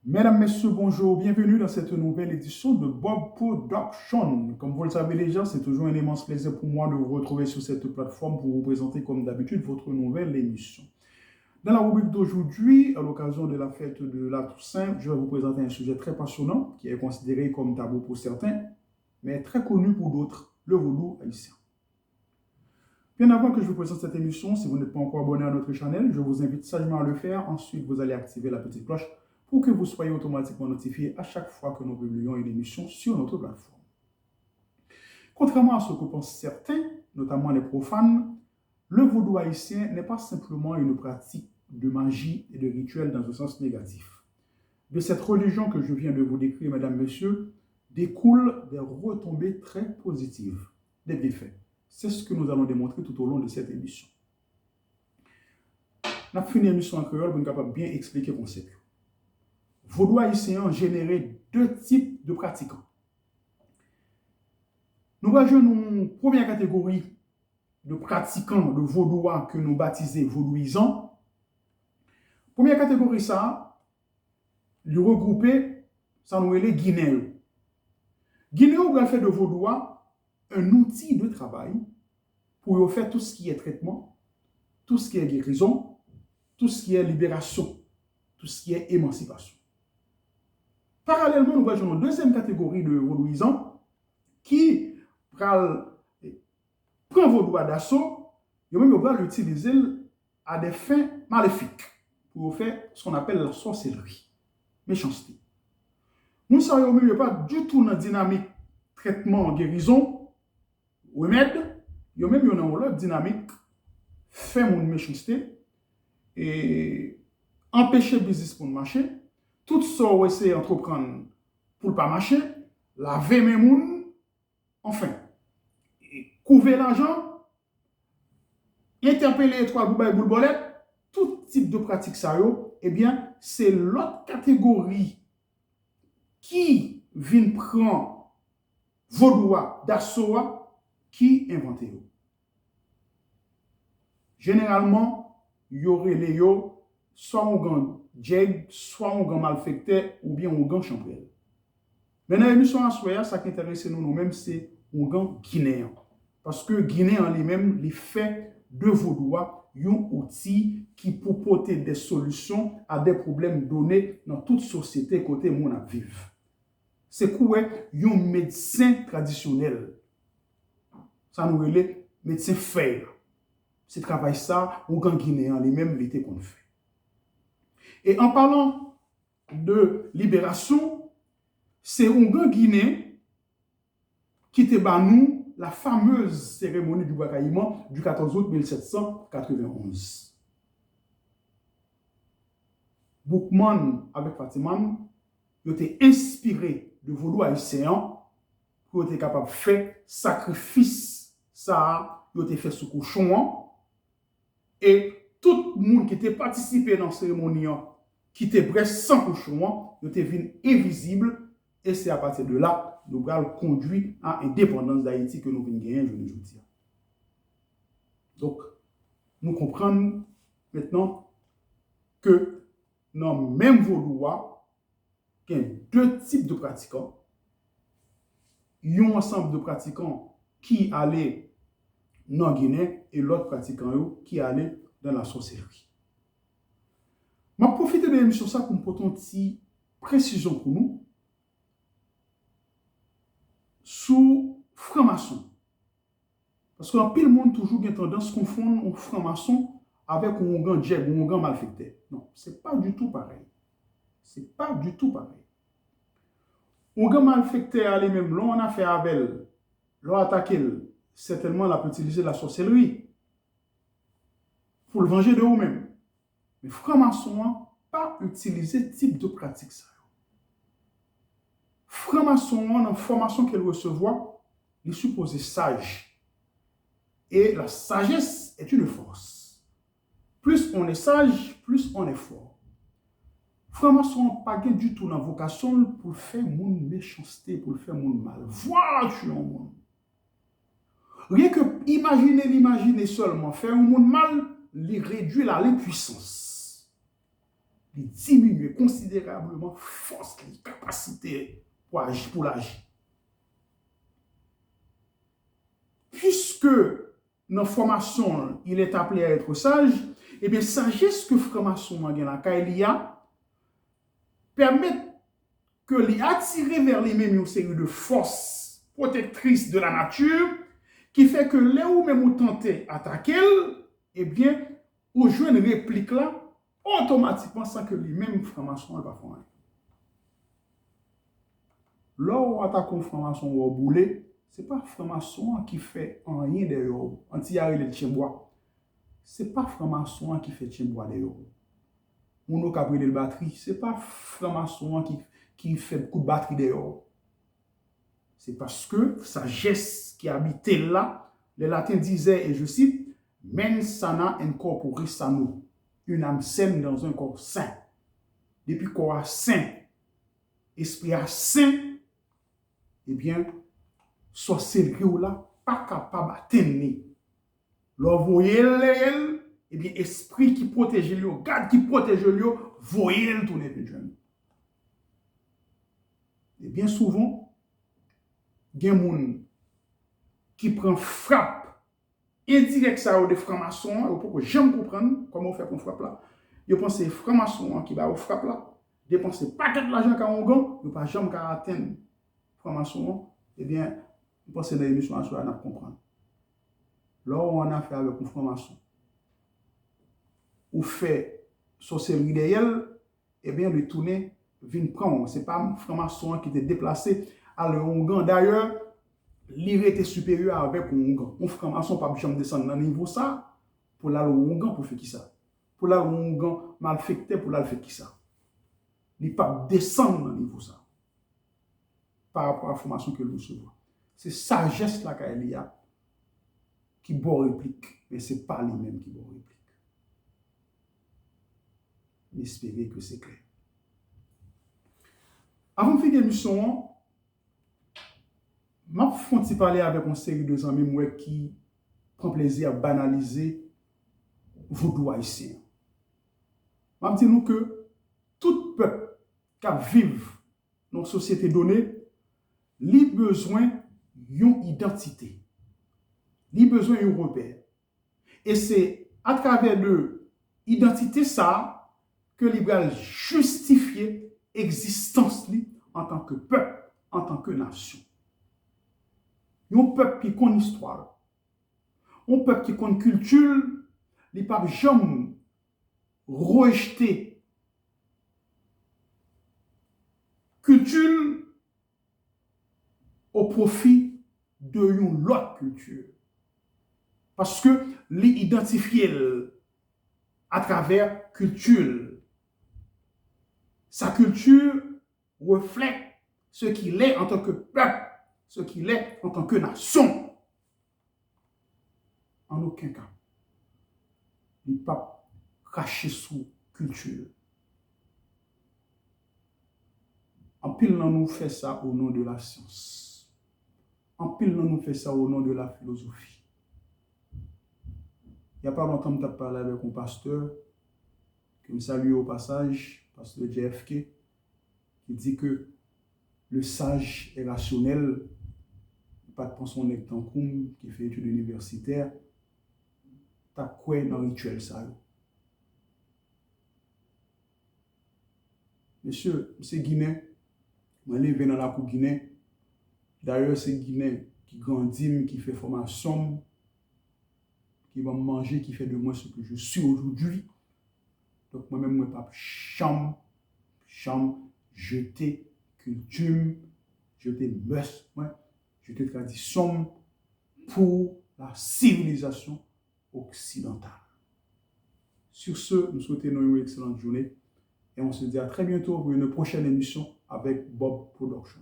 Mesdames, Messieurs, bonjour. Bienvenue dans cette nouvelle édition de Bob Production. Comme vous le savez déjà, c'est toujours un immense plaisir pour moi de vous retrouver sur cette plateforme pour vous présenter comme d'habitude votre nouvelle émission. Dans la rubrique d'aujourd'hui, à l'occasion de la fête de la Toussaint, je vais vous présenter un sujet très passionnant qui est considéré comme tabou pour certains, mais très connu pour d'autres, le vaudou haïtien. Bien avant que je vous présente cette émission, si vous n'êtes pas encore abonné à notre chaîne, je vous invite sagement à le faire. Ensuite, vous allez activer la petite cloche pour que vous soyez automatiquement notifié à chaque fois que nous publions une émission sur notre plateforme. Contrairement à ce que pensent certains, notamment les profanes, le vaudou haïtien n'est pas simplement une pratique de magie et de rituel dans un sens négatif. De cette religion que je viens de vous décrire, mesdames, messieurs, découlent des retombées très positives, des bienfaits. C'est ce que nous allons démontrer tout au long de cette émission. Nous avons fini l'émission en créole pour nous capable bien expliquer le concept. Vaudou haïtien a généré deux types de pratiquants. Nous voyons une première catégorie de pratiquants de vaudois que nous baptisons vaudouisants. Première catégorie, ça, le regrouper, ça nous est les Guinéens. Guinéens va faire de vaudois un outil de travail pour faire tout ce qui est traitement, tout ce qui est guérison, tout ce qui est libération, tout ce qui est émancipation. Parallèlement, nous voyons une deuxième catégorie de vaudouisants qui prend vaudois d'assaut et même va l'utiliser à des fins maléfiques pour faire ce qu'on appelle la sorcellerie, méchanceté. Nous ne sommes pas du tout dans la dynamique traitement, guérison, remède, il y a même une dynamique faire mon méchanceté et empêcher le business pour marcher. Tout ça, on essaie d'entreprendre pour ne pas marcher, laver mes mouns, enfin, couvrir l'argent, interpeller les trois bouba et boulbolette, tout type de pratique ça, eh bien, c'est l'autre catégorie qui vient prendre vaudois d'assaut qui invente. Généralement, il y aurait les soit on gagne jeg, soit on gagne malfecté, ou bien on gagne chambrel. Mais dans l'émission à soya, ça qui intéresse nous-mêmes, c'est on gagne guinéen. Parce que Guinée en lui-même, les faits de vaudois, un outil qui peut porter des solutions à des problèmes donnés dans toute société côté mon à vivre. C'est quoi un médecin traditionnel. Ça nous relève médecin faire. C'est travail ça, ou gagne guinéen lui-même, l'été qu'on fait. Et en parlant de libération, c'est un grand Guinéen qui te bat nous la fameuse cérémonie du Bakaïman du 14 août 1791. Boukman avec Fatiman, ils ont été inspirés de vaudou haïtien pour être capable de faire sacrifice, ça, ils ont été fait sous cochon, et tout le monde qui était participé dans la cérémonie, qui était bref sans cochon, ils étaient venus invisibles, et c'est à partir de là, nous allons conduire à l'indépendance d'Haïti que nous venons gagner aujourd'hui. Donc, nous comprenons maintenant que dans le même vaudois, il y a deux types de pratiquants. Il y a un ensemble de pratiquants qui allaient dans Guinée et l'autre pratiquant qui allaient dans la sorcellerie. Je vais profiter de l'émission ça pour me porter une petite précision pour nous sous franc-maçon. Parce que pile monde toujours a tendance à confondre un franc-maçon avec un grand djeb ou un grand malfecté. Non, c'est pas du tout pareil. C'est pas du tout pareil. Un grand malfecté a les mêmes, l'on a fait avec, l'on a attaqué, certainement la peut utiliser la sorcellerie pour le venger de vous-même. Mais franc-maçon pas utiliser type de pratique ça. Franc-maçon, dans la formation qu'elle recevoir, il est supposé sage. Et la sagesse est une force. Plus on est sage, plus on est fort. Franc-maçon pas du tout dans la vocation pour faire mon méchanceté, pour faire mon mal. Voilà, tu es un monde. Rien que l'imaginer seulement, faire un monde mal, les réduire à l'impuissance. il diminue considérablement force, les capacités pour agir, pour l'agir. Puisque dans la formation, il est appelé à être sage, eh bien, sagesse que franc-maçon a la Kailia permet que les attirer vers les mêmes une série de forces protectrices de la nature qui fait que là où même vous tentez attaquer, eh bien, vous jouez une réplique là automatiquement sans que les mêmes francs-maçons ne fassent rien. Lorsqu'on attaque un franc-maçon au boulet, ce n'est pas franc-maçon qui fait rien d'ailleurs. Anti-arrêt le tchembois. Ce n'est pas franc-maçon qui fait tchembois d'ailleurs. On a capé le batterie. Ce n'est pas franc-maçon qui fait beaucoup de batterie d'ailleurs. C'est parce que sagesse qui habitait là, les latins disaient, et je cite, mens sana in corpore sano. Une âme saine dans un corps sain. Depuis corps sain, esprit sain, eh bien, sorcellerie ou là, pas capable d'atteindre. Leur voyez elle, eh bien, esprit qui protège lui, garde qui protège lui, voyez elle tourner plus jeune. Et bien souvent, il y a des gens qui prennent frappe indirect ça de franc-maçon, pour que j'aime comprendre comment on fait pour frappe là. Ils pensent que c'est franc-maçon qui va au frappe là. Dépenser pas de l'argent quand on gagne, ils ne pas jamais atteindre franc-maçon. Eh bien, vous pensez dans l'émission à soi, on a comprendre. Là où on a fait avec un franc-maçon, ou fait sorcellerie derrière, eh bien, le tourner vient prendre. Ce n'est pas un franc-maçon qui était déplacé à l'Ongan. D'ailleurs, l'IR était supérieur avec un Ongan. Un franc-maçon pas besoin de descendre dans le niveau ça, pour l'aller au Ongan pour faire qui ça. Pour l'aller au Ongan malfecté, pour l'aller faire qui ça. Il ne pas descendre dans le niveau ça. Par rapport à la formation que nous recevons. C'est sagesse là qu'il y a qui bon réplique, mais ce n'est pas lui-même qui bon réplique. J'espère que c'est clair. Avant de finir l'émission, je vais parler avec une série de amis qui prend plaisir à banaliser vaudou haïtien. Je vais dire que tout peuple qui vit dans une société donnée a besoin d'une identité. Il a besoin d'un repère. Et c'est à travers l'identité ça que il va justifier l'existence en tant que peuple, en tant que nation. Un peuple qui connaît l'histoire, un peuple qui connaît la culture, il ne peut jamais rejeter culture au profit d'une autre culture. Parce que l'identifier à travers culture. Sa culture reflète ce qu'il est en tant que peuple, ce qu'il est en tant que nation. En aucun cas, il ne peut pas cracher sous culture. En pile, nous fait ça au nom de la science. En pile, nous fait ça au nom de la philosophie. Il n'y a pas longtemps que je parlé avec un pasteur, que je salue au passage, pasteur JFK, qui dit que le sage est rationnel, pas de penser son Tankoum qui fait études universitaires, t'as quoi dans le rituel ça? Monsieur, c'est Guinée, moi je viens dans la coupe Guinée, d'ailleurs c'est Guinée qui grandit, qui fait formation, qui va manger, qui fait de moi ce que je suis aujourd'hui. Donc moi-même, moi pas chambre, jeter culture, jeter mœurs, jeter tradition pour la civilisation occidentale. Sur ce, nous souhaitons une excellente journée et on se dit à très bientôt pour une prochaine émission avec Bob Production.